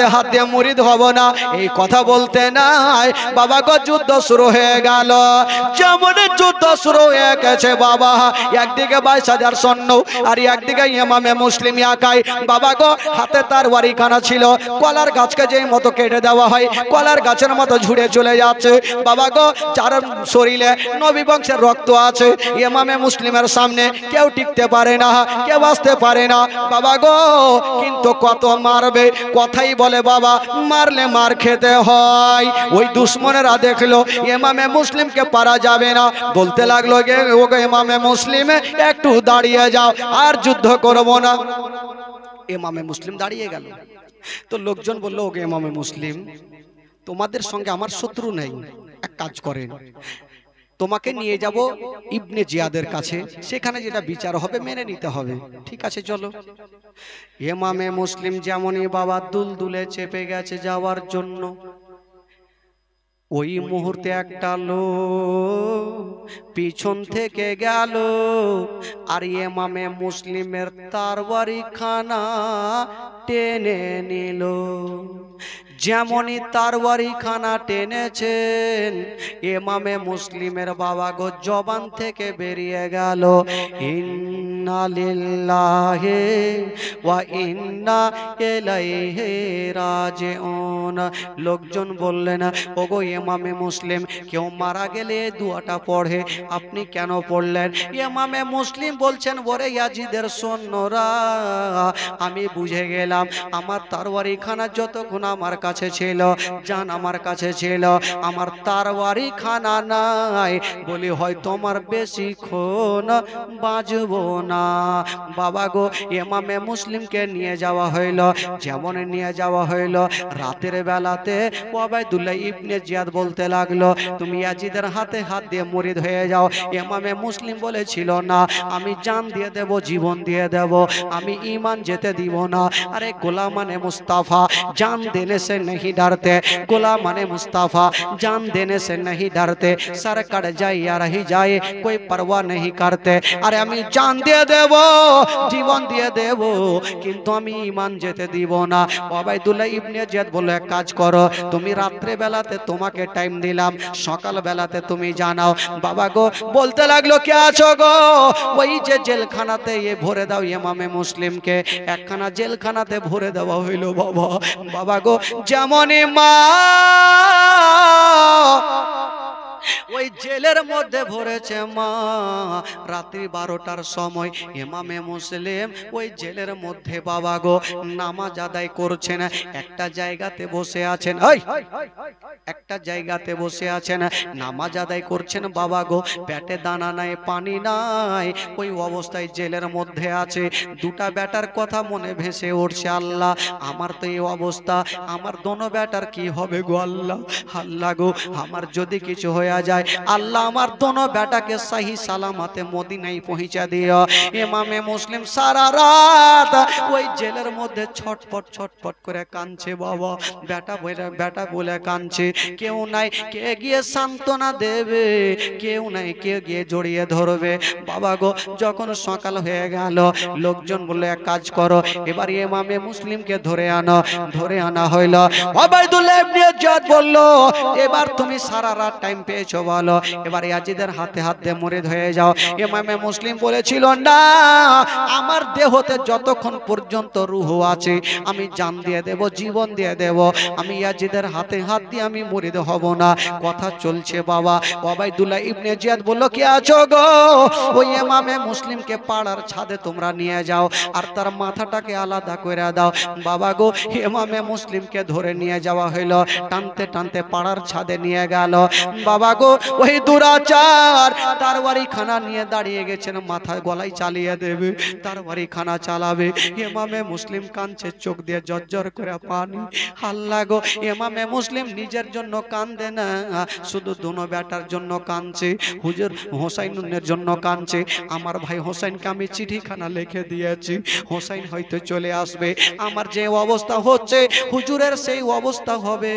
হাতে হাত দিয়ে মুরিদ হব না, এই কথা বলতে নাই বাবা গো যুদ্ধ শুরু হয়ে গেল। যেমন যুদ্ধ শুরু হয়ে গেছে বাবা, একদিকে 22,000 সৈন্য আর একদিকে ইমামে মুসলিম একাই। বাবা গো হাতে তার ওয়ারিখানা ছিল, কলার গাছকে যেই মতো কেটে দেওয়া হয় কলার গাছের মতো ঝুড়ে চলে যাচ্ছে। বাবা গো যার শরীরে নবী বংশের রক্ত আছে, ইমামে মুসলিমের সামনে কেউ টিকতে পারে না, কেউ আসতে পারে না। বাবা গো কিন্তু কত মারবে, কথাই বলে বাবা মারলে মার খেতে হয়। ওই দুশ্মনেরা দেখলো ইমামে মুসলিমকে পারা যাবে না, বলতে লাগলো গে ওগো ইমামে মুসলিম একটু দাঁড়িয়ে যাও, আর যুদ্ধ করবো না। ইমামে মুসলিম দাঁড়িয়ে গেল। তো লোকজন বললো ওগো ইমামে মুসলিম, তোমাদের সঙ্গে আমার শত্রু নেই, এক কাজ করেন তোমাকে নিয়ে যাব ইবনে জিয়াদের কাছে, সেখানে যেটা বিচার হবে মেনে নিতে হবে। ঠিক আছে চলো। ইমামে মুসলিম যেমনই বাবা দুলদুলে চেপে গেছে যাওয়ার জন্য, ওই মুহূর্তে একটা লোক পিছন থেকে গেল আর ইমামে মুসলিমের তরবারি খানা টেনে নিল। যেমনই তরবারি খানা টেনেছেন ইমামে মুসলিমের বাবা গো জবান থেকে বেরিয়ে গেল ইন্না লিল্লাহি ওয়া ইন্না ইলাইহি রাজিউন। লোকজন বললেন ওগো ইমামে মুসলিম, কেউ মারা গেলে দোয়াটা পড়ে, আপনি কেন পড়লেন? ইমামে মুসলিম বলছেন ওরে ইয়াজিদের সৈন্যরা, আমি বুঝে গেলাম আমার তরবারি খানা যতক্ষণ আমার কাছে ছিল, জান আমার কাছে ছিল, আমার তরবারি খানা নাই বলি হয় তোমার বেশিক্ষণ বাঁচবো না। বাবা গো ইমামে মুসলিমকে নিয়ে যাওয়া হইল। যেমন নিয়ে যাওয়া হইল রাতের বেলাতে ওবাইদুল্লাহ ইবনে জিয়াদ বলতে লাগলো তুমি ইয়াজিদের হাতে হাত দিয়ে মুরিদ হয়ে যাও। ইমামে মুসলিম বলেছিল না, আমি জান দিয়ে দেব, জীবন দিয়ে দেব, আমি ঈমান যেতে দিব না। अरे गुलामाने मुस्तफ़ा जान देने से नहीं डरते, गुलामाने मुस्तफ़ा जान देने से नहीं डरते, सर कट जाए या रही जाए कोई परवाह नहीं करते। अरे আমি জান দিয়ে দেব, জীবন দিয়ে দেব, কিন্তু আমি ঈমান যেতে দিব না। ওবাইদুল্লাহ ইবনে জিয়াদ বলল এক কাজ করো, তুমি রাত্রে বেলাতে তোমাকে টাইম দিলাম, সকাল বেলাতে তুমি জানাও। বাবা গো বলতে লাগলো কে আছো গো? ওই যে জেলখানাতে এ ভরে দাও ইমামে মুসলিমকে। একখানা জেলখানাতে ভরে দেওয়া হইল বাবা। বাবা গো যেমনই মা ওই জেলের মধ্যে ভরেছে মা, রাত্রি 12টার সময় ইমামে মুসলিম ওই জেলের মধ্যে বাবা গো নামাজ আদায় করছেন। একটা জায়গাতে বসে আছেন, একটা জায়গাতে বসে আছেন, নামাজ আদায় করছেন বাবা গো। পেটে দানা নাই, পানি নাই, ওই অবস্থায় জেলের মধ্যে আছে। দুটা বেটার কথা মনে ভেসে উঠছে, আল্লাহ আমার তো এই অবস্থা, আমার দোনো বেটার কি হবে গো আল্লাহ। আল্লাহ গো আমার যদি কিছু হয়ে যায়, আল্লাহ আমার দোনো বেটাকে সহি সালামতে মদিনায় পৌঁছা দিও। ইমামে মুসলিম সারা রাত ওই জেলের মধ্যে ছটফট ছটফট করে কাঁদছে বাবা। বেটা বলে কাঁদছে, কেউ নাই কে গিয়ে সান্ত্বনা দেবে, কেউ নাই কে গিয়ে জড়িয়ে ধরবে। বাবা গো যখন সকাল হয়ে গেল লোকজন বললো এক কাজ করো, এবার ইমামে মুসলিমকে ধরে আনো। ধরে আনা হইল। ওবাইদুল্লাহ ইবনে জিয়াদ বলল এবার তুমি সারা রাত টাইম পেয়েছো বলো, এবার ইয়াজিদের হাতে হাত দিয়ে মুরিদ হয়ে যাও। ইমামে মুসলিম বলেছিল না, আমার দেহতে যতক্ষণ পর্যন্ত রূহ আছে আমি জান দিয়ে দেব, জীবন দিয়ে দেব, আমি ইয়াজিদের হাতে হাত দিয়ে আমি মুরিদ হব না। কথা চলছে বাবা। ওবাইদুল্লাহ ইবনে জিয়াদ বলল কে আছো গো? ওই ইমামে মুসলিমকে পাড়ার ছাদে তোমরা নিয়ে যাও আর তার মাথাটাকে আলাদা করে দাও। বাবা গো ইমামে মুসলিমকে ধরে নিয়ে যাওয়া হইল, টানতে টানতে পাড়ার ছাদে নিয়ে গেল। বাবা গো ওই দুরাচার তরবারি খানা নিয়ে দাঁড়িয়ে গেছেন, মাথা গলায় চালিয়ে দেবে, তরবারি খানা চালাবে। ইমামে মুসলিম কাঁদছে, চোখ দিয়ে জর্জর করে পানি। আল্লাহ গো ইমামে মুসলিম নিজের জন্য কাঁদে না, শুধু দোনো বেটার জন্য কাঁদছে, হুজুর হোসাইনের জন্য কাঁদছে। আমার ভাই হোসাইনকে আমি চিঠিখানা লিখে দিয়েছি, হোসাইন হয়তো চলে আসবে, আমার যে অবস্থা হচ্ছে হুজুরের সেই অবস্থা হবে।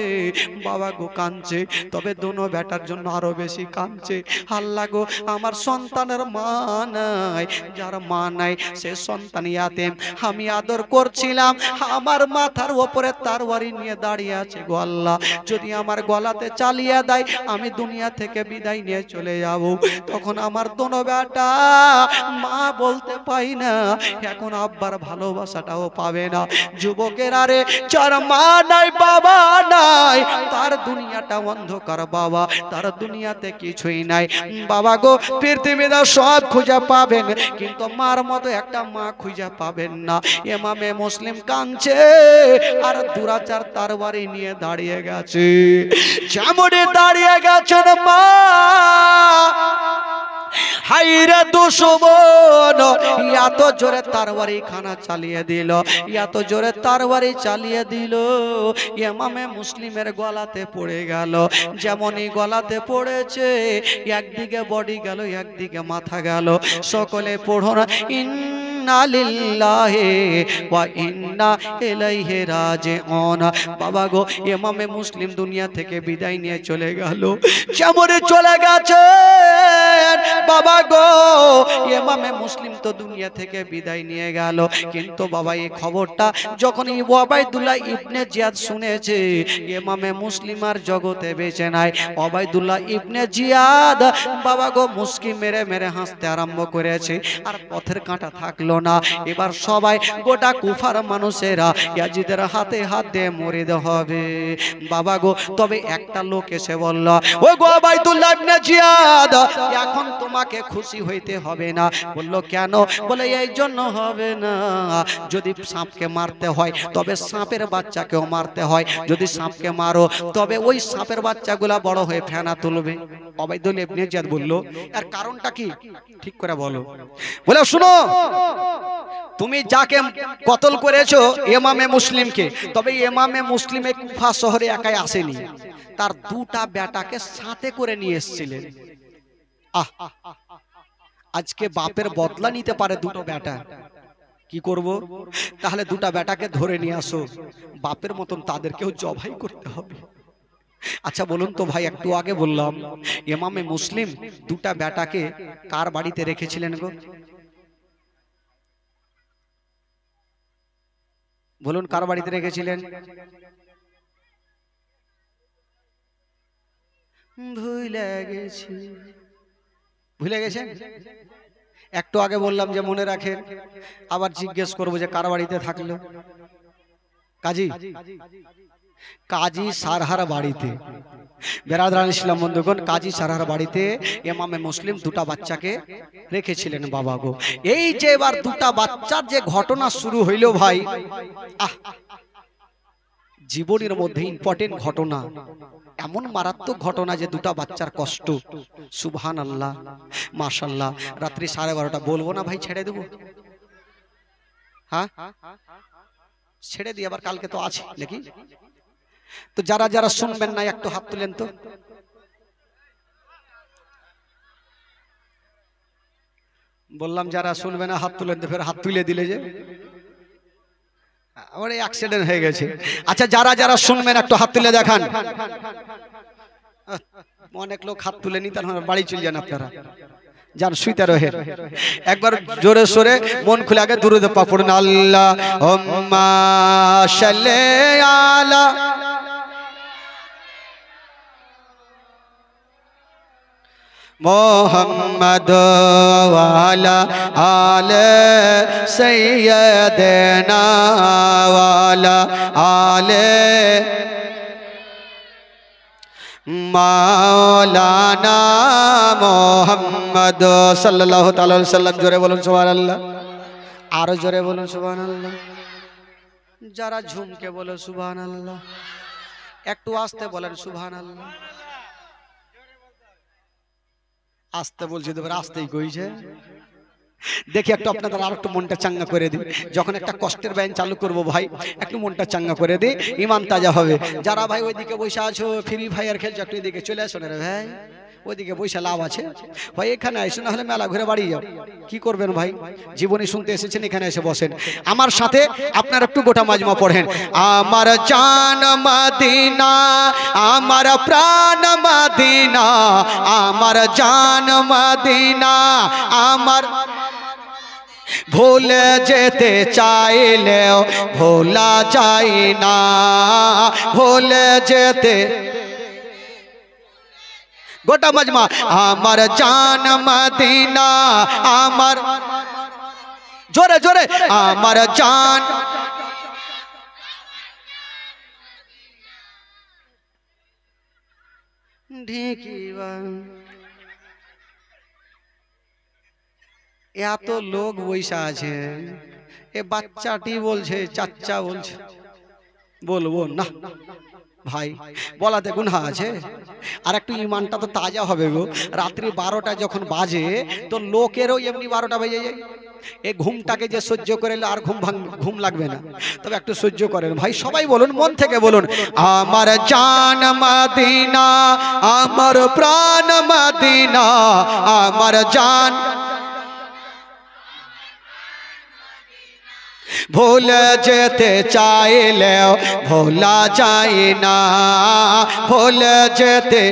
বাবা গো কাঁদছে, তবে দোনো বেটার জন্য জন্য আরো বেশি কাঁদছে। আল্লাহ গো, আমার সন্তানের মা নাই, যার মা নাই সে সন্তান ইয়াতীম। আমি আদর করছিলাম, আমার মাথার উপরে তরবারি নিয়ে দাঁড়িয়ে আছে গো আল্লাহ। যদি আমার গলাতে চালিয়ে দেয়, আমি দুনিয়া থেকে বিদায় নিয়ে চলে যাব। তখন আমার দোনো বেটা মা বলতে পাই না, এখন আব্বার ভালোবাসাটাও পাবে না। যুবকের আরে যার মা নাই বাবা নাই, তার দুনিয়াটা অন্ধকার বাবা, তার দুনিয়াতে কিছুই নাই। বাবা গো, পৃথিবীতে সব খুঁজে পাবেন, কিন্তু মার মতো একটা মা খুঁজে পাবেন না। ইমামে মুসলিম কাঁদছে আর দুরাচার তরবারি নিয়ে দাঁড়িয়ে গেছে। যেমন দাঁড়িয়ে গেছেন মা, হাইরে দুশমন এত জোরে তরবারি খানা চালিয়ে দিল, এত জোরে তরবারি চালিয়ে দিল, ইমামে মুসলিমের গলাতে পড়ে গেল। যেমনই গলাতে পড়েছে, একদিকে বডি গেল, একদিকে মাথা গেল। সকলে পড়ো না, ইন্না লিল্লাহি ওয়া ইন্না ইলাইহি রাজিউন। বাবা গো, ইমামে মুসলিম দুনিয়া থেকে বিদায় নিয়ে চলে গেল। যেমনই চলে গেছে বাবা গো, ইমামে মুসলিম তো দুনিয়া থেকে বিদায় নিয়ে গেল, কিন্তু বাবা এই খবরটা যখন ওবায়দুল্লাহ ইবনে জিয়াদ শুনেছে, ইমামে মুসলিম আর জগতে বেঁচে নাই। ওবায়দুল্লাহ ইবনে জিয়াদ বাবা গো মুস্কি মেরে মেরে হাসতে আরম্ভ করেছে, আর পথের কাঁটা থাকলো না। এবার সবাই গোটা কুফার মানুষেরা ইয়াজিদের হাতে হাত দিয়ে মরিদ হবে বাবা গো। তবে একটা লোক এসে বলল, ও গো ওবায়দুল্লাহ ইবনে জিয়াদ, এখন তোমাকে খুশি হইতে হবে না। বলল কেন? বলে এই জন্য হবে না, যদি সাপকে মারতে হয় তবে সাপের বাচ্চাকেও মারতে হয়। যদি সাপকে মারো তবে ওই সাপের বাচ্চাগুলা বড় হয়ে ফেনা তুলবে। ওবায়দুল্লাহ ইবনে জিয়াদ বলল, এর কারণটা কি ঠিক করে বলো। বলে শুনো, তুমি যাকে কতল করেছো ইমামে মুসলিমকে, তবে ইমামে মুসলিমে কুফা শহরে একাই আসেনি, তার দুটা বেটাকে সাথে করে নিয়ে এসেছিলেন। আজকে বাপের বদলা নিতে পারে দুটো বেটা, কি করব? তাহলে দুটা বেটাকে ধরে নিয়ে আসো, বাপের মতন তাদেরকেও জবাই করতে হবে। আচ্ছা বলুন তো ভাই, একটু আগে বললাম ইমামে মুসলিম দুটা বেটাকে কার বাড়িতে রেখেছিলেন গো? বলুন কার বাড়িতে রেখেছিলেন? ভুলে গেছি। ভুলে গেছেন? একটু আগে বললাম যে মনে রাখেন, আবার জিজ্ঞেস করবো যে কার বাড়িতে থাকলো? কাজী সারহার বাড়িতে। বেরাদরান ইসলাম বন্ধুগণ, কাজী সারহার বাড়িতে ইমামে মুসলিম দুটা বাচ্চাকে রেখেছিলেন বাবা গো। এই যে এবার দুটা বাচ্চার যে ঘটনা শুরু হইল ভাই, জীবনের মধ্যে ইম্পর্টেন্ট ঘটনা, এমন মারাত্মক ঘটনা যে দুটা বাচ্চার কষ্ট। সুবহানাল্লাহ, মাশাআল্লাহ। রাত্রি 12:30 বলবো না ভাই, ছেড়ে দেবো? হ্যাঁ ছেড়ে দিই, আবার কালকে তো আছে নাকি? তো যারা যারা শুনবেন না একটু হাত তুলেন তো। বললাম যারা শুনবে না হাত তুলেন তো, ফের হাত তুলে দিলে যে আমার অ্যাক্সিডেন্ট হয়ে গেছে। আচ্ছা যারা যারা শুনবেন একটু হাত তুলে দেখান। অনেক লোক হাত তুলেনি, তার বাড়ি চলে যান আপনারা, যান শুইতে রহে। একবার জোরে সোরে মন খুলে আগে দুরূদ পাক পড়ুন। আল্লাহুম্মা সাল্লি আলা মুহাম্মাদ ওয়া আলা আলি সাইয়্যিদিনা ওয়া আলা আলি মাওলানা মুহাম্মদ সাল্লাল্লাহু তাআলা আলাইহি সাল্লাম। জোরে বলুন সুবহানাল্লাহ, আরো জোরে বলুন সুবহানাল্লাহ। যারা ঝুমকে বলে সুবহানাল্লাহ, একটু আস্তে বলেন সুবহানাল্লাহ। আস্তে বলছি তো, আস্তেই কইছে। দেখি একটু আপনাদের আর একটু মনটা চাঙ্গা করে দিই। যখন একটা কষ্টের ব্যায়াম চালু করব ভাই, একটু মনটা চাঙ্গা করে দিই, ইমান তাজা হবে। যারা ভাই ওইদিকে বসে আছো ফ্রি ফায়ার খেলছো, একটু এদিকে চলে আসো না রে ভাই। ওইদিকে পয়সা লাভ আছে ভাই, এখানে এসে না হলে মেলা ঘুরে বাড়ি যাও। কি করবেন ভাই, জীবনী শুনতে এসেছেন, এখানে এসে বসেন আমার সাথে। আপনার একটু গোটা মাজমা পড়েন। আমার জান মদিনা, আমার প্রাণ মদিনা, আমার জান মদিনা, আমার ভুলে যেতে চাইলেও ভোলা যায় না, ভুলে যেতে। গোটা মাজমা। আমার জান মদিনা, আমার জোরে জোরে, আমার জান ঢেকিবা। এত লোক বৈশা আছে, এ বাচ্চাটি বলছে চাচা বলছে, বলবো না ভাই, বলাতে গুনাহ আছে। আর একটু ইমানটা তো তাজা হবে গো। রাত্রি 12টা যখন বাজে তো লোকেরও এমনি 12টা বেজে যায়। এই ঘুমটাকে যে সহ্য করে আর ঘুম লাগবে না, তবে একটু সহ্য করেন ভাই। সবাই বলুন, মন থেকে বলুন, আমার জান মদিনা, আমার প্রাণ মদিনা, আমার জান। ভুলে যেতে চাইলেও ভোলা যায় না, ভুলে যেতে।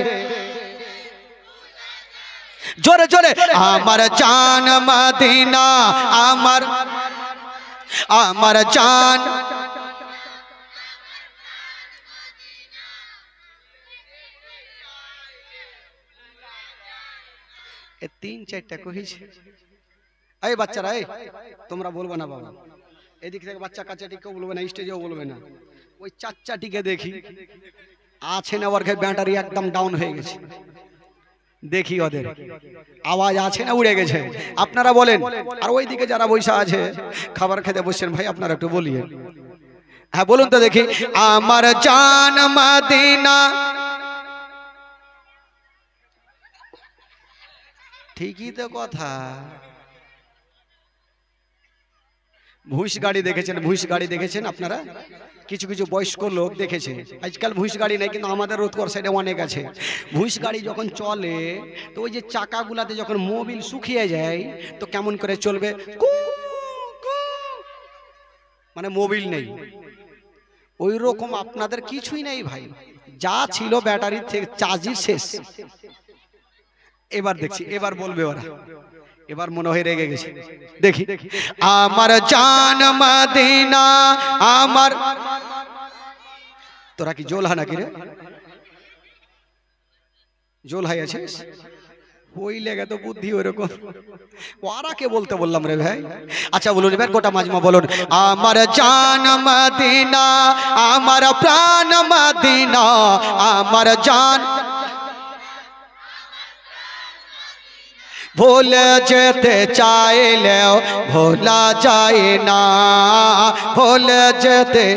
জোরে জোরে, আমার জান মদিনা, আমার আমার জান। এ 3-4টা কইছে। এই বাচ্চারা, এই তোমরা বলবো না বাবা, এদিক থেকে বাচ্চা কাচ্চাটি কেউ বলবে না, স্টেজেও বলবে না। ওই চাচাটিকে দেখি আছে না, ওর ব্যাটারি একদম ডাউন হয়ে গেছে, দেখি ওদের আওয়াজ আছে না উড়ে গেছে। আপনারা বলেন। আর ওইদিকে যারা বৈশা আছে খাবার খেতে বসছেন, ভাই আপনারা একটু বলিয়ে। হ্যাঁ বলুন তো দেখি, আমার জান মদিনা। ঠিকই তো কথা। ভুইস গাড়ি দেখেছেন, ভুইস গাড়ি দেখেছেন আপনারা? কিছু কিছু বয়স্ক লোক দেখেছে। আজকাল ভুইস গাড়ি নাই, কিন্তু আমাদের রোদকর সাইডে অনেক আছে। ভুইস গাড়ি যখন চলে তো ওই যে চাকাগুলাতে যখন মোবিল শুকিয়ে যায় তো কেমন করে চলবে, মানে মোবিল নেই। ওই রকম আপনাদের কিছুই নেই ভাই, যা ছিল ব্যাটারি থেকে চার্জই শেষ। এবার দেখছি, এবার বলবে ওরা, এবার মনে হয় রেগে গেছে। দেখি, আমার জান মদিনা, আমার। তোরা কি জোল হা নাকি রে? জোল হাই আছিস? ওই লেগে তো বুদ্ধি ওইরকম। ওরা কে বলতে বললাম রে ভাই? আচ্ছা বলুন এবার গোটা মাজমা বলুন। আমার জান মদিনা, আমার প্রাণ মদিনা, আমার জান। ভুলে যেতে চাইলেও ভোলা যায় না, ভুলে যেতে।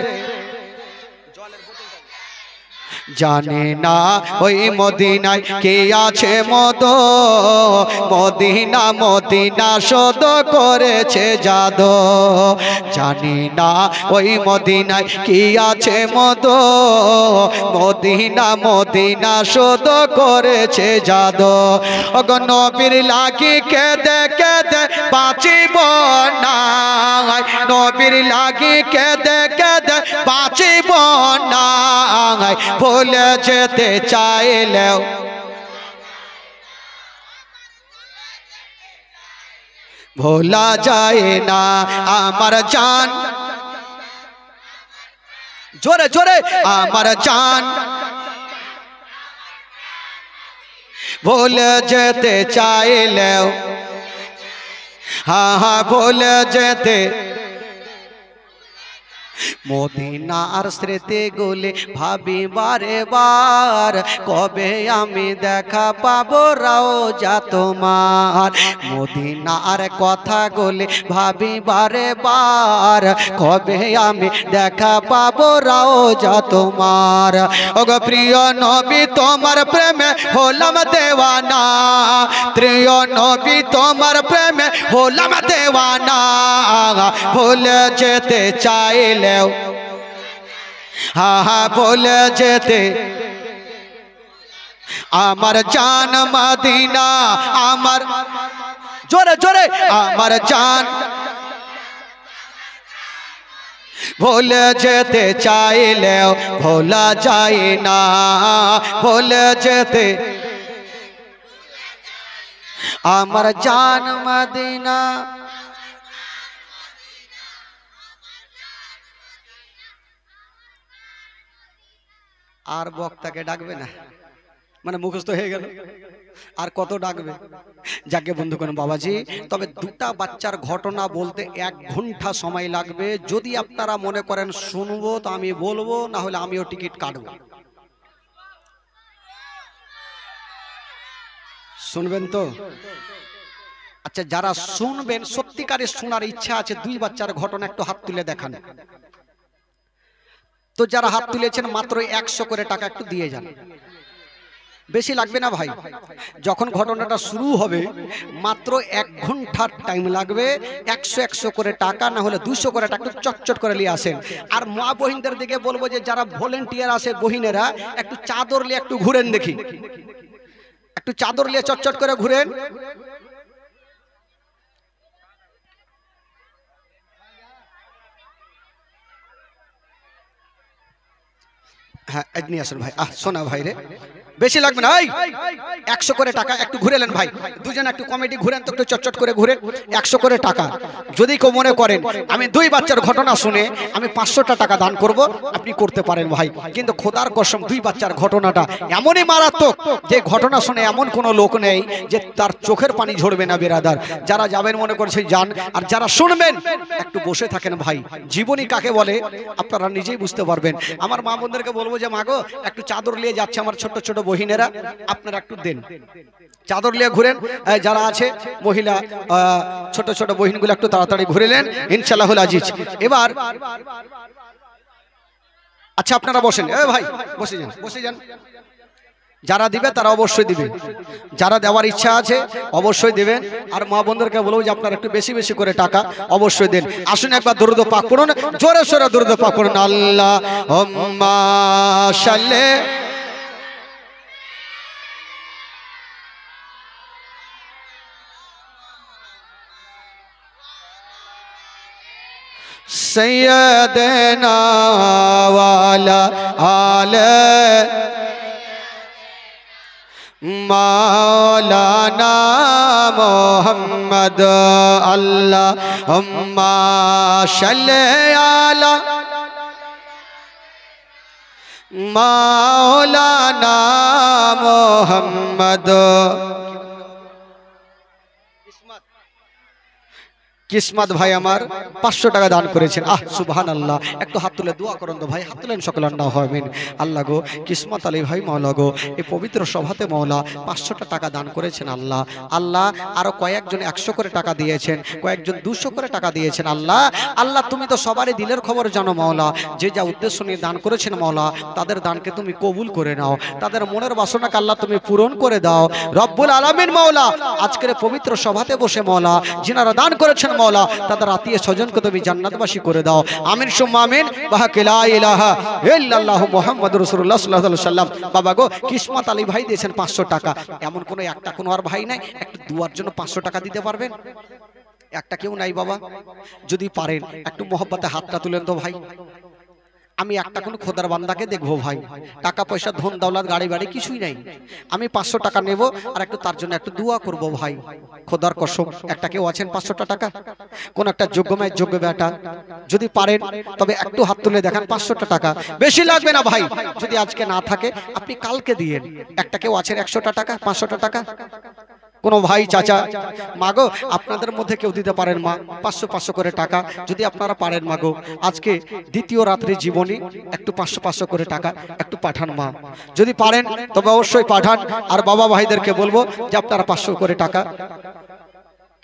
জানে না ওই মদিনায় কে আছে মদ, মদিনা মদিনা শোধ করেছে জাদু। জানি না ওই মদিনায় কি আছে মদ, মদিনা মদিনা শোধ করেছে জাদু। ওগো নবীর লাগি কেঁদে কেঁদে বাঁচিব না, নবীর লাগি কেঁদে কেঁদে বাঁচিব না। ভুলে যেতে চাইলেও ভোলা যায় না, আমার জান। জোরে জোরে, আমার জান। ভুলে যেতে চাইলেও, হ্যাঁ হ্যাঁ ভুলে যেতে। মদিনার স্মৃতি গুলি ভাবি বারে বার, কবে আমি দেখা পাবো রওজা তোমার। মদিনার কথা গুলি ভাবি বারে বার, কবে আমি দেখা পাবো রওজা তোমার। ওগো প্রিয় নবী তোমার প্রেমে হলাম দেওয়ানা, প্রিয় নবী তোমার প্রেমে হলাম দেওয়ানা। ভুলে যেতে চাইলেও, হা হা ভুলে যেতে। আমার জান মদিনা আমার জোরে জোরে আমার জান ভুলে যেতে চাইলেও ভোলা যায় না ভুলে যেতে আমার জান মদিনা আর বক্তাকে ডাকবে না মানে মুখস্থ হয়ে গেল আর কত ডাকবে যাকে বন্ধুগণ বাবাজি তবে দুটা বাচ্চার ঘটনা বলতে 1 ঘন্টা সময় লাগবে যদি আপনারা মনে করেন শুনবো তো আমি বলবো না হলে আমিও টিকিট কাটবো শুনবেন তো আচ্ছা যারা শুনবেন সত্যিকারের শোনার ইচ্ছা আছে 2 বাচ্চার ঘটনা একটু হাত তুলে দেখান তো যারা হাত তুলেছেন মাত্র 100 করে টাকা একটু দিয়ে যান বেশি লাগবে না ভাই যখন ঘটনাটা শুরু হবে মাত্র 1 ঘন্টার টাইম লাগবে 100 করে টাকা না হলে 200 করে টাকা চটচট করে নিয়ে আসেন আর মা বহিনদের দিকে বলবো যে যারা ভলেন্টিয়ার আছে বহিনেরা একটু চাদর নিয়ে একটু ঘুরেন দেখি একটু চাদর নিয়ে চটচট করে ঘুরেন হ্যাঁ এদিকে আসুন ভাই শোনা ভাই রে বেশি লাগবে না 100 করে টাকা একটু ঘুরেলেন ভাই দুজন একটু কমেডি ঘুরেন তো একটু চটচট করে ঘুরেন 100 করে টাকা যদি কেউ মনে করেন আমি 2 বাচ্চার ঘটনা শুনে আমি 500 টাকা দান করব আপনি করতে পারেন ভাই কিন্তু খোদার কসম 2 বাচ্চার ঘটনাটা এমনই মারাত্মক যে ঘটনা শুনে এমন কোনো লোক নেই যে তার চোখের পানি ঝরবে না বেরাদার যারা যাবেন মনে করছে যান আর যারা শুনবেন একটু বসে থাকেন ভাই জীবনী কাকে বলে আপনারা নিজেই বুঝতে পারবেন আমার মা বোনদেরকে বলবো যে মাগো একটু চাদর নিয়ে যাচ্ছে আমার ছোট ছোট বহিনেরা আপনারা একটু দেন চাদর নিয়ে ঘুরেন যারা আছে মহিলা ছোট ছোট বহিনগুলো একটু তাড়াতাড়ি ঘুরেলেন ইনশাআল্লাহুল আজিজ এবার আচ্ছা আপনারা বসেন ভাই বসে যান যারা দিবে তারা অবশ্যই দিবে যারা দেওয়ার ইচ্ছা আছে অবশ্যই দেবেন আর মা বোনদেরকে বলবো যে আপনারা একটু বেশি বেশি করে টাকা অবশ্যই দেন আসুন একবার দরুদ পাক পড়ুন জোরে সোরে দরুদ পাক পড়ুন আল্লাহুম্মা সাল্লি सैयदना वाला आले मौलाना मोहम्मद अल्लाहुम्मा सल्ली अला मौलाना मोहम्मद কিসমত ভাই আমার 500 টাকা দান করেছেন সুবহানাল্লাহ একটু হাত তুলে দোয়া করুন তো ভাই হাত তুলেন সকল আল্লাহ হবেন আল্লাহ গো কিসমত আলী ভাই মাওলা গো এই পবিত্র সভাতে মাওলা 500 টাকা দান করেছেন আল্লাহ আল্লাহ আরো কয়েকজন 100 করে টাকা দিয়েছেন কয়েকজন 200 করে টাকা দিয়েছেন আল্লাহ আল্লাহ তুমি তো সবারই দিলের খবর জানো মাওলা যে যা উদ্দেশ্য নিয়ে দান করেছেন মাওলা তাদের দানকে তুমি কবুল করে নাও তাদের মনের বাসনাকে আল্লাহ তুমি পূরণ করে দাও রব্বুল আলামিন মাওলা আজকের পবিত্র সভাতে বসে মাওলা যিনারা দান করেছেন মাওলা তাদের আত্মীয় স্বজনকে তুমি জান্নাতবাসী করে দাও আমিন সুম্মা আমিন বাহাক লা ইলাহা ইল্লাল্লাহ মুহাম্মাদুর রাসূলুল্লাহ সাল্লাল্লাহু আলাইহি ওয়াসাল্লাম বাবা গো কিসমত আলী ভাই দিয়েছেন 500 টাকা এমন কোন একটা কোন আর ভাই নাই একটু দুয়ার জন্য 500 টাকা দিতে পারবেন একটা কেউ নাই বাবা যদি পারেন একটু মহব্বতে হাতটা তুলেন তো ভাই আমি একটা কোন খোদার বান্দাকে দেখবো ভাই টাকা পয়সা ধন দৌলত গাড়ি বাড়ি কিছুই নাই আমি 500 টাকা নেব আর একটু তার জন্য একটু দোয়া করব ভাই খোদার কসম একটা কেউ আছেন 500 টাকা কোন একটা যোগ্যময় যোগ্য বেটা যদি পারেন তবে একটু হাত তুলে দেখান 500 টাকা বেশি লাগবে না ভাই যদি আজকে না থাকে আপনি কালকে দিয়েন একটা কেউ আছেন 100 টাকা 500 টাকা কোন ভাই চাচা মাগো আপনাদের মধ্যে কেউ দিতে পারেন মা 500 করে টাকা যদি আপনারা পারেন মাগো আজকে দ্বিতীয় রাত্রি জীবনী একটু 500 করে টাকা একটু পাঠান মা যদি পারেন তবে অবশ্যই পাঠান আর বাবা ভাইদেরকে বলবো যে আপনারা 500 করে টাকা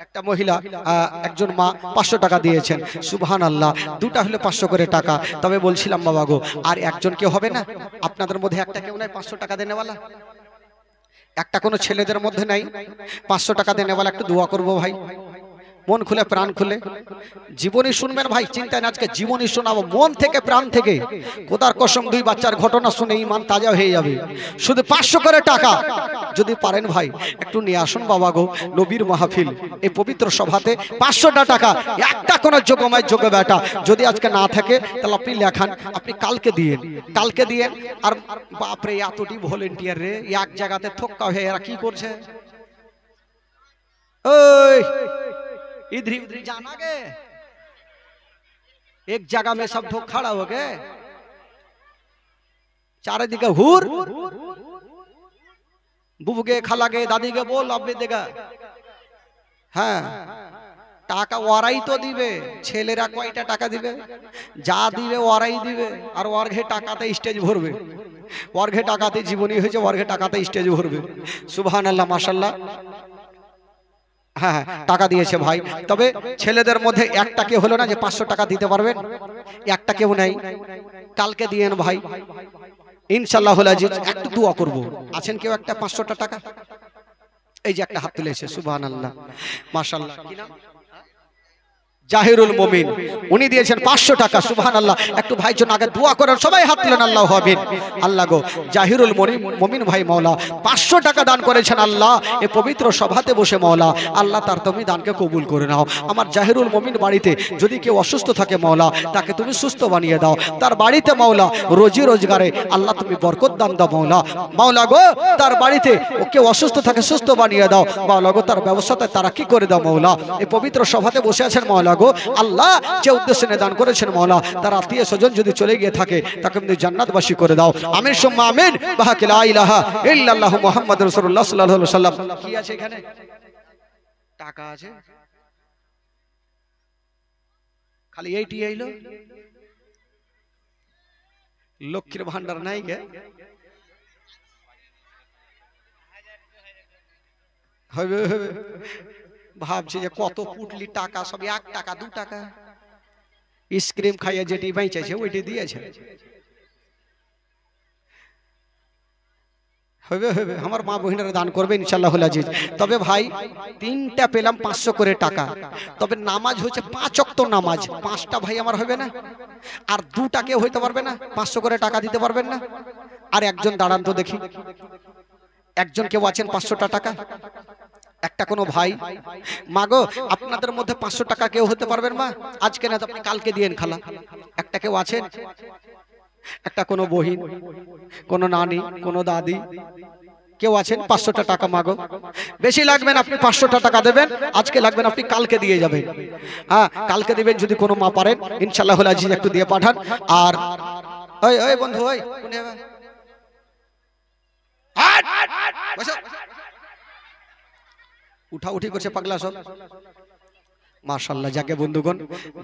একটা মহিলা একজন মা 500 টাকা দিয়েছেন সুবহানাল্লাহ দুটা হলে 500 করে টাকা তবে বলছিলাম বাবা গো আর একজন কেউ হবে না আপনাদের মধ্যে একটা কেউ নাই 500 টাকা দেনেওয়ালা একটা কোনো ছেলেদের মধ্যে নাই 500 টাকা দেনেওয়ালা একটু দোয়া করব ভাই মন খুলে প্রাণ খুলে জীবনী শুনবেন ভাই, চিন্তায় না, আজকে জীবনী শোনাবো মন থেকে প্রাণ থেকে। খোদার কসম, 2 বাচ্চার ঘটনা শুনে ঈমান তাজা হয়ে যাবে। শুধু 500 করে টাকা যদি পারেন ভাই একটু নিয়ে আসুন বাবা গো, নবীর মাহফিল এই পবিত্র সভাতে 500টা টাকা একটা কোন যোগমায় যোগ বেটা যদি আজকে না থাকে তাহলে আপনি লেখান, আপনি কালকে দিয়েন। আর বাপরে এতটি ভলেন্টিয়ার রে, এক জায়গাতে থক্কা হয়ে এরা কি করছে? ओए इधर उधर जाना गे, एक जगह में सब लोग खड़ा हो गए, चारिदिके हुर, बुबू के खाला के दादी के बोल अब देगा। हाँ টাকা ওরাই তো দিবে, ছেলেরা কয়টা টাকা দিবে? যা দিবে ওরাই দিবে। আর ওরঘে টাকাতে স্টেজ ভরবে, ওরঘে টাকাতে জীবনী হয়েছে, ওরঘে টাকাতে স্টেজ ভরবে। সুবহানাল্লাহ, মাশাআল্লাহ। হ্যাঁ হ্যাঁ টাকা দিয়েছে ভাই, তবে ছেলেদের মধ্যে একটা কেউ হলো না যে 500 টাকা দিতে পারবেন? একটা কেউ নাই, কালকে দিয়েন ভাই ইনশাআল্লাহ। একটু দোয়া করব, আছেন কেউ একটা 500টা টাকা? এই যে একটা হাত তুলেছে, সুবহানাল্লাহ মাশাআল্লাহ। কি নাম? জাহিরুল মুমিন, উনি দিয়েছেন 500 টাকা। সুবহানাল্লাহ, একটু ভাইয়ের জন্য আগে দোয়া করেন, সবাই হাত তুলেন। আল্লাহু আমিন। আল্লাহ গো, জাহিরুল মুমিন ভাই মাওলা 500 টাকা দান করেছেন। আল্লাহ এই পবিত্র সভাতে বসে মাওলা আল্লাহ তার তুমি দানকে কবুল করে নাও। আমার জাহিরুল মুমিন বাড়িতে যদি কেউ অসুস্থ থাকে মাওলা তাকে তুমি সুস্থ বানিয়ে দাও। তার বাড়িতে মাওলা রোজি রোজগারে আল্লাহ তুমি বরকত দান দাও মাওলা। মাওলা গো, তার বাড়িতে ও কেউ অসুস্থ থাকে সুস্থ বানিয়ে দাও মাওলা গো। তার ব্যবসাতে তারা কি করে দাও মাওলা। এই পবিত্র সভাতে বসে আছেন মাওলা গো, আল্লাহ যে উদ্দেশ্যে দান করেছেন মাওলা তার আত্মীয় স্বজন যদি চলে গিয়ে থাকে তাকে তুমি জান্নাতবাসী করে দাও। আমিন সুম্মা আমিন। বাহাকি লা ইলাহা ইল্লাল্লাহু মুহাম্মাদুর রাসূলুল্লাহ সাল্লাল্লাহু আলাইহি ওয়াসাল্লাম। কি আছে এখানে? টাকা আছে, খালি এইটি আইলো, লক্ষ্মীর ভান্ডার নাই গে। হবে ভাবছি যে কত পুটলি টাকা, সব 1 টাকা 2 টাকা স্ক্রিম খাইয়ে যেটি বেঁচেছে ওইটি দিয়েছে। হবে আমার মা বহিনেরা দান করবে ইনশাআল্লাহুল আজিজ। তবে ভাই 3টা পেলাম 500 করে টাকা, তবে নামাজ হচ্ছে 5 ওয়াক্ত নামাজ, 5টা ভাই আমার হবে না? আর 2টা কেউ হইতে পারবে না? 500 করে টাকা দিতে পারবেন না? আর একজন দাঁড়ান তো দেখি, একজন কেউ আছেন 500টা টাকা? একটা কোনো ভাই? মাগো আপনাদের মধ্যে 500 টাকা কেউ হতে পারবেন মা? আজকে না তো আপনি কালকে দিয়েন খালা। একটা কেউ আছেন? একটা কোনো বহিন, কোনো নানি, কোনো দাদি কেউ আছেন? 500টা টাকা মাগো। বেশি লাগবেন আপনি 500টা টাকা দেবেন, আজকে লাগবেন আপনি কালকে দিয়ে যাবেন। হ্যাঁ কালকে দিবেন যদি কোনো মা পারেন ইনশাআল্লাহুল আজিজ, একটু দিয়ে পাঠান। আর ওই ওই বন্ধু ওই উঠা উঠি করছে পাগলা সব। মাশাআল্লাহ, যাকে বন্ধুগণ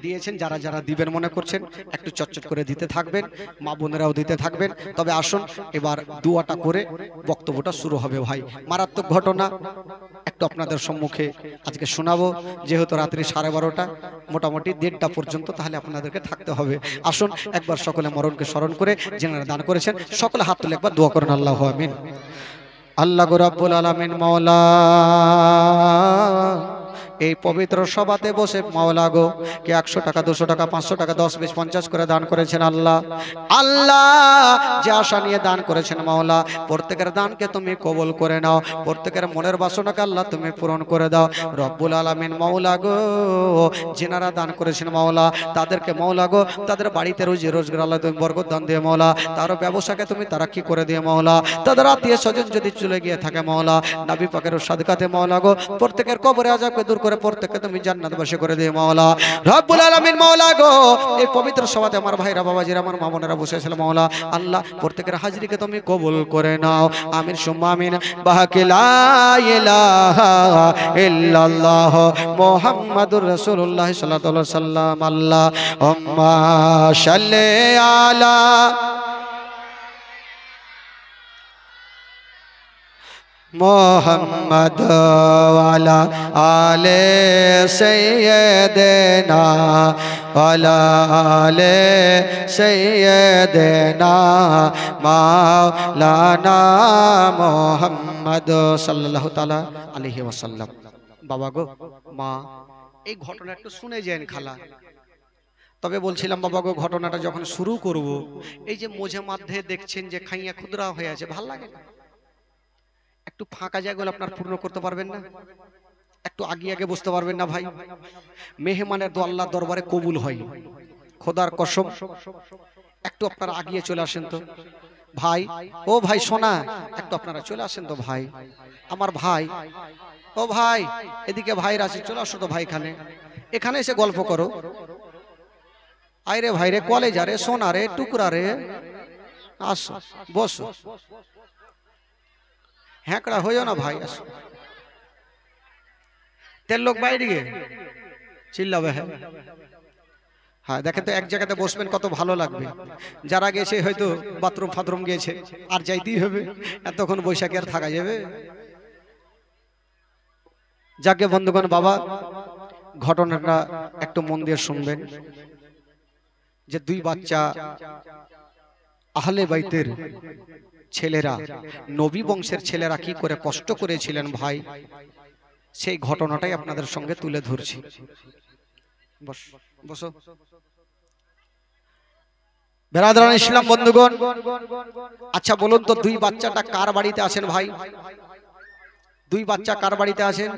দিয়েছেন, যারা যারা দিবেন মনে করছেন একটু চটচট করে দিতে থাকবেন, মা বোনেরাও দিতে থাকবেন। তবে আসুন এবার দুয়াটা করে বক্তব্যটা শুরু হবে। ভাই মারাত্মক ঘটনা একটু আপনাদের সম্মুখে আজকে শোনাবো, যেহেতু রাত্রি 12:30, মোটামুটি 1:30 পর্যন্ত, তাহলে আপনাদেরকে থাকতে হবে। আসুন একবার সকলে মরণকে স্মরণ করে যারা দান করেছেন সকলে হাত তুলে একবার দোয়া করেন। আল্লাহু আমিন। আল্লাহ গো রাব্বুল আলামিন মাওলা এই পবিত্র সভাতে বসে মাওলা গো কে 100 টাকা 200 টাকা 500 টাকা 10 20 50 করে দান করেছেন আল্লাহ। আল্লাহ যে আশা নিয়ে দান করেছেন মাওলা প্রত্যেকের দানকে তুমি কবুল করে নাও, প্রত্যেকের মনের বাসনাকে আল্লাহ তুমি পূরণ করে দাও রব্বুল আলামিন। মাওলা গো যিনারা দান করেছেন মাওলা তাদেরকে মাওলা গো তাদের বাড়িতে রোজি রোজগার আল্লাহ তুমি বরকত দান দিয়ে মাওলা, তার ব্যবসাকে তুমি তারাক্কি করে দিয়ে মাওলা, তাদের আত্মীয় স্বজন যদি চলে গিয়ে থাকে মাওলা নবী পাকের সাদকাতে মাওলা গো প্রত্যেকের কবরে আযাবকে দূর করে প্রত্যেককে তুমি জান্নাতবাসী করে দিয়ে মাওলা রব্বুল আলামিন। মাওলা গো এই পবিত্র সভাতে আমার ভাইরা বাবাজিরা আমার মা বোনেরা বসে আছেন মাওলা আল্লাহ প্রত্যেকের হাজিরিকে তুমি কবুল করে নাও। আমিন সুম্মা আমিন। বাহাকি লা ইলাহা ইল্লাল্লাহ মুহাম্মাদুর রাসূলুল্লাহ সাল্লাল্লাহু আলাইহি ওয়াসাল্লাম। আল্লাহুম্মা সাল্লি আলা মোহাম্মদ ওয়ালা আলে সাইয়্যিদিনা ওয়ালা আলে সাইয়্যিদিনা মাওলানা মুহাম্মদ সাল্লাল্লাহু তাআলা আলাইহি ওয়াসাল্লাম। বাবা গো মা এই ঘটনা একটু শুনে যান খালা। তবে বলছিলাম বাবা গো, ঘটনাটা যখন শুরু করব, এই যে মোঝে মধ্যে দেখছেন যে খাইয়া খুদরা হয়ে আছে, ভাল লাগে না? একটু ফাঁকা জায়গাগুলো আপনার পূর্ণ করতে পারবেন না? একটু আগে আগে বুঝতে পারবেন না ভাই? মেহমানের দোয়া আল্লাহর দরবারে কবুল হয়, খোদার কসম। একটু আপনারা আগিয়ে চলে আসেন তো ভাই। ও ভাই সোনা, একটু আপনারা চলে আসেন তো ভাই, আমার ভাই। ও ভাই, এদিকে ভাইরা আছে, চলে আসো তো ভাই। এখানে এখানে এসে গল্প করো। আইরে ভাই রে, কলেজা রে, সোনা রে, টুকরা রে, আসো বসো। হ্যাঁকড়া হইও না ভাই, আসো। তেল লোক বাইরে গিয়ে চিল্লাবে। হ্যাঁ হ্যাঁ, দেখেন তো এক জায়গাতে বসবেন, কত ভালো লাগবে। যারা গেছে হয়তো বাথরুম ফাথরুম গিয়েছে, আর যাইতেই হবে, এতক্ষণ বৈশাখে আর থাকা যাবে? যাকে বন্ধুগণ, বাবা ঘটনাটা একটু মন দিয়ে শুনবেন। যে দুই বাচ্চা আহলে বাইতের ছেলেরা, নবী বংশের ছেলেরা কি করে কষ্ট করেছিলেন ভাই, সেই ঘটনাটাই আপনাদের সঙ্গে তুলে ধরছি। বসো। বেরাদরান ইসলাম বন্ধুগণ, আচ্ছা বলুন তো, দুই বাচ্চাটা কার বাড়িতে আছেন ভাই? দুই বাচ্চা কার বাড়িতে আছেন?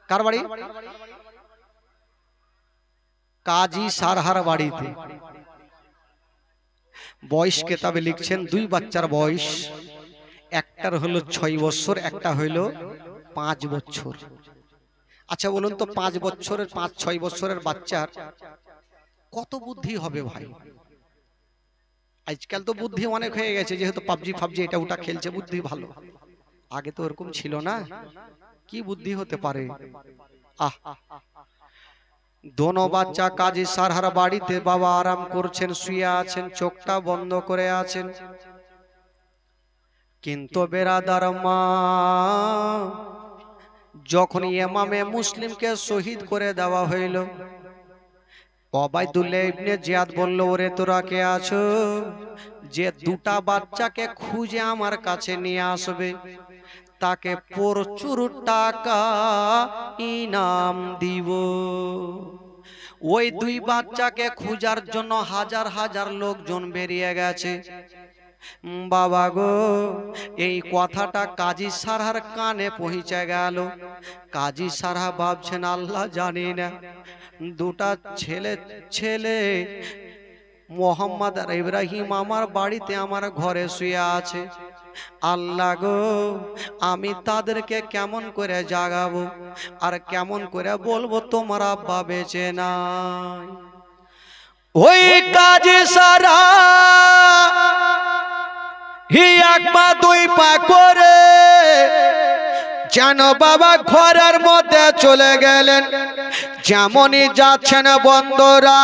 কার বাড়ি? কাজী সারহার বাড়িতে। বয়স কেতাবে লিখছেন দুই বাচ্চার বয়স, একটার হলো 6 বছর, একটা হইল 5 বছর। আচ্ছা বলুন তো, 5 বছরের 5-6 বছরের বাচ্চার কত বুদ্ধি হবে ভাই? আজকাল তো বুদ্ধি অনেক হয়ে গেছে, যেহেতু পাবজি ফাবজি এটা ওটা খেলছে, বুদ্ধি ভালো। আগে তো এরকম ছিল না। কি বুদ্ধি হতে পারে? আহ, দোনো বাচ্চা কাজী সারহার বাড়িতে বাবা আরাম করছেন, শুয়ে আছেন, চোখটা বন্ধ করে আছেন। কিন্তু বেরাদার মা যখন ইমামে মুসলিমকে শহীদ করে দেওয়া হইল, ওবাইদুল্লাহ ইবনে জিয়াদ বলল, ওরে তোরা কে আছো, যে দুটা বাচ্চাকে খুঁজে আমার কাছে নিয়ে আসবে তাকে প্রচুর টাকা ইনাম দিব। ওই দুই বাচ্চাকে খোঁজার জন্য হাজার হাজার লোকজন বেরিয়ে গেছে। বাবা গো, এই কথাটা কাজী সারহার কানে পৌঁছে গেল। কাজী সারহা ভাবছেন, আল্লাহ জানি না, দুটা ছেলে মোহাম্মদ আর ইব্রাহিম আমার বাড়িতে আমার ঘরে শুয়ে আছে। আল্লাহ গো, আমি তাদেরকে কেমন করে জাগাবো আর কেমন করে বলবো তোমার আব্বা বেঁচে নাই? ওই কাজী সারা হি এক পা দুই পা করে যেন বাবা ঘরের মধ্যে চলে গেলেন। যেমনই যাচ্ছেন বন্ধুরা,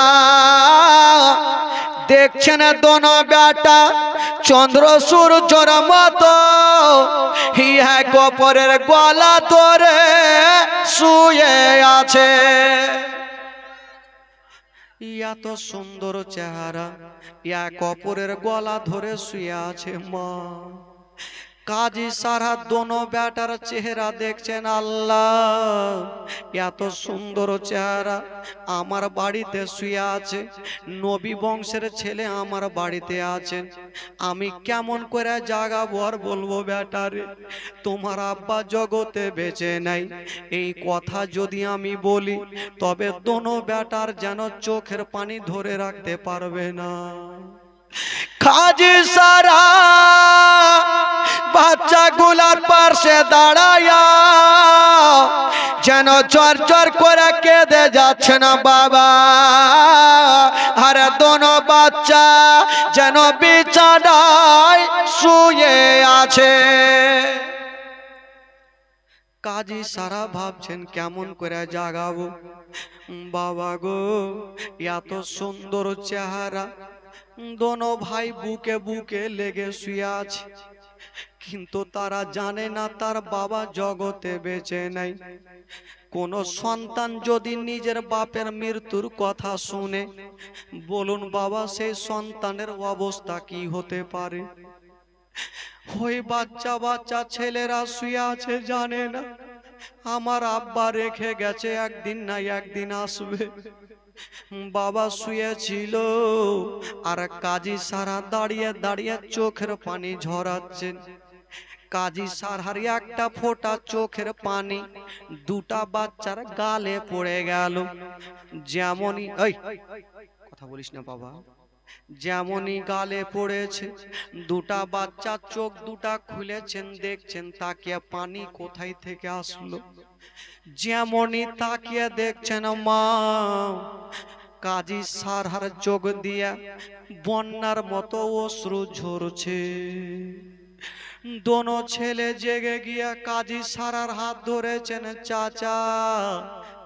দেখছেন দোনো বেটা চন্দ্র সূর্যর মতো এক অপরের গলা ধরে শুয়ে আছে। এত সুন্দর চেহারা, এক অপরের গলা ধরে শুয়ে আছে মা। কাজী সারা দোনো বেটার চেহারা দেখছেন, আল্লাহ এত সুন্দর চেহারা আমার বাড়িতে শুয়ে আছে, নবী বংশের ছেলে আমার বাড়িতে আছেন, আমি কেমন করে জাগাবো আর বলবো বেটারে তোমার আব্বা জগতে বেঁচে নাই? এই কথা যদি আমি বলি তবে দোনো বেটার যেন চোখের পানি ধরে রাখতে পারবে না। কাজী সারা বাচ্চা গুলার পাশে দাঁড়ায়া যেন চর চর করে কেঁদে যাচ্ছে না বাবা। আর দোনো বাচ্চা যেন বিছানায় শুয়ে আছে। কাজী সারা ভাবছেন, কেমন করে জাগাবো বাবা গো, এত সুন্দর চেহারা, দোনো ভাই বুকে বুকে লেগে শুয়ে আছে, কিন্তু তারা জানে না তার বাবা জগতে বেঁচে নাই। কোন সন্তান যদি নিজের বাপের মৃত্যুর কথা শুনে, বলুন বাবা সেই সন্তানের অবস্থা কি হতে পারে? ওই বাচ্চা বাচ্চা ছেলেরা শুয়ে আছে, জানে না আমার আব্বা রেখে গেছে একদিন না একদিন আসবে। বাবা শুয়েছিল আর কাজী সারা দাঁড়িয়ে দাঁড়িয়ে চোখের পানি ঝরাচ্ছেন। কাজী সারার একটা ফোঁটা চোখের পানি দুটা বাচ্চার গালে পড়ে গেল। যেমনই এই কথা বলিস না বাবা, যেমনই গালে পড়েছে দুটা বাচ্চা চোখ দুটা খুলেছেন, দেখছেন তাকিয়ে পানি কোথায় থেকে আসলো। যেমনই তাকিয়ে দেখছেন মা, কাজী সারহার চোখ দিয়া বন্যার মতো অশ্রু ঝরছে। দোনো ছেলে জেগে গিয়া কাজী সারার হাত ধরেছেন। চাচা,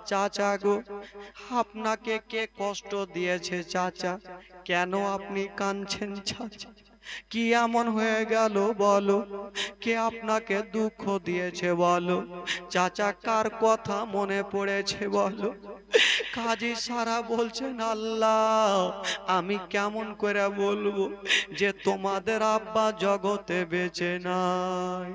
চাচা গো, আপনাকে কে কষ্ট দিয়েছে চাচা? কেন আপনি কাঁদছেন চাচা? কি এমন হয়ে গেল বলো? কে আপনাকে দুঃখ দিয়েছে বলো? চাচা কার কথা মনে পড়েছে বলো? কাজী সারা বলছেন, আল্লাহ আমি কেমন করে বলবো যে তোমাদের আব্বা জগতে বেঁচে নাই।